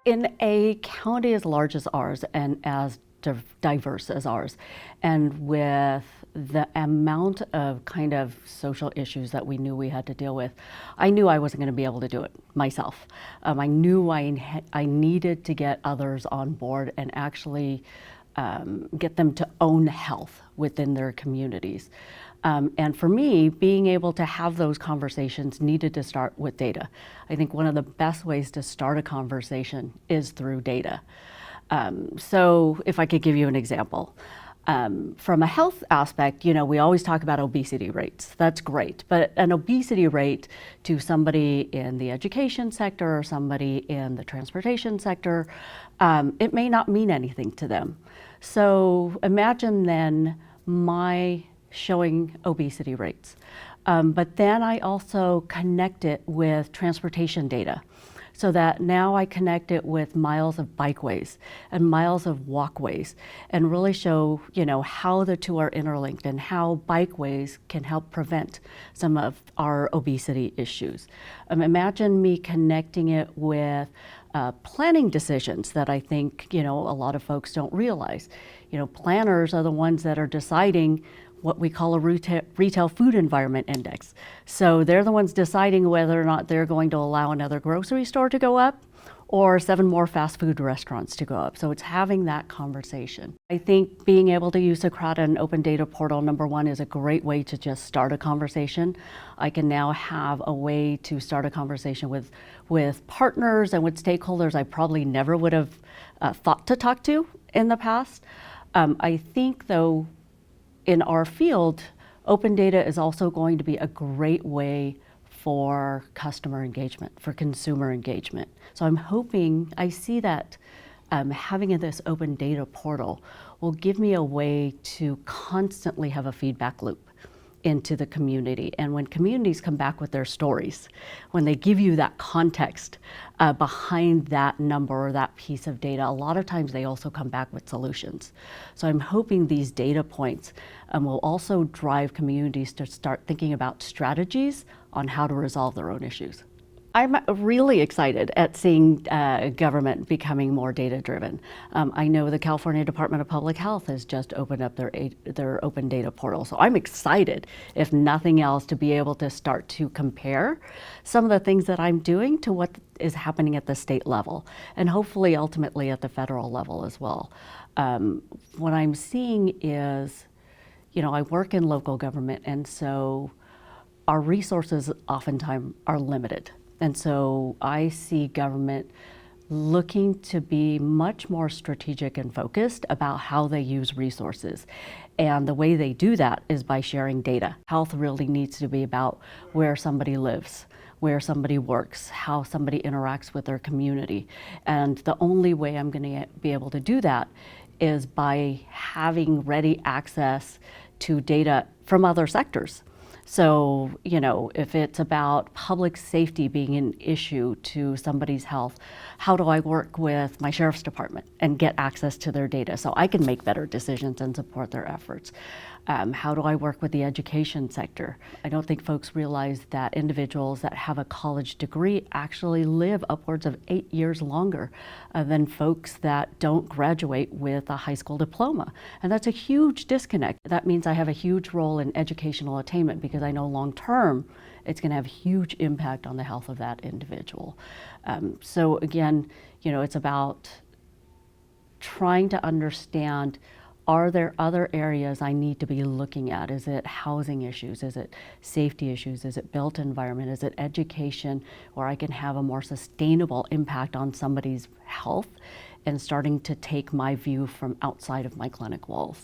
In a county as large as ours and as diverse as ours, and with the amount of kind of social issues that we knew we had to deal with, I knew I wasn't going to be able to do it myself. I knew I needed to get others on board and actually get them to own health within their communities. And for me, being able to have those conversations needed to start with data. I think one of the best ways to start a conversation is through data. So if I could give you an example. From a health aspect, we always talk about obesity rates. That's great. But an obesity rate to somebody in the education sector or somebody in the transportation sector, it may not mean anything to them. So imagine then my showing obesity rates. But then I also connect it with transportation data, so that now I connect it with miles of bikeways and miles of walkways, and really show, how the two are interlinked and how bikeways can help prevent some of our obesity issues. Imagine me connecting it with planning decisions that I think, a lot of folks don't realize. Planners are the ones that are deciding what we call a retail food environment index. So they're the ones deciding whether or not they're going to allow another grocery store to go up or 7 more fast food restaurants to go up. So it's having that conversation. I think being able to use Socrata and Open Data Portal, number one, is a great way to just start a conversation. I can now have a way to start a conversation with partners and with stakeholders I probably never would have thought to talk to in the past. I think, though, in our field, open data is also going to be a great way for customer engagement, for consumer engagement. So I'm hoping, I see that having this open data portal will give me a way to constantly have a feedback loop into the community. And when communities come back with their stories, when they give you that context behind that number or that piece of data, a lot of times they also come back with solutions. So I'm hoping these data points will also drive communities to start thinking about strategies on how to resolve their own issues. I'm really excited at seeing government becoming more data-driven. I know the California Department of Public Health has just opened up their open data portal. So I'm excited, if nothing else, to be able to start to compare some of the things that I'm doing to what is happening at the state level, and hopefully ultimately at the federal level as well. What I'm seeing is, I work in local government, and so our resources oftentimes are limited. And so I see government looking to be much more strategic and focused about how they use resources. And the way they do that is by sharing data. Health really needs to be about where somebody lives, where somebody works, how somebody interacts with their community. And the only way I'm going to be able to do that is by having ready access to data from other sectors. So, if it's about public safety being an issue to somebody's health, how do I work with my sheriff's department and get access to their data so I can make better decisions and support their efforts? How do I work with the education sector? I don't think folks realize that individuals that have a college degree actually live upwards of 8 years longer than folks that don't graduate with a high school diploma. And that's a huge disconnect. That means I have a huge role in educational attainment, because I know long term it's going to have a huge impact on the health of that individual. So again, it's about trying to understand, are there other areas I need to be looking at? Is it housing issues? Is it safety issues? Is it built environment? Is it education, where I can have a more sustainable impact on somebody's health, and starting to take my view from outside of my clinic walls?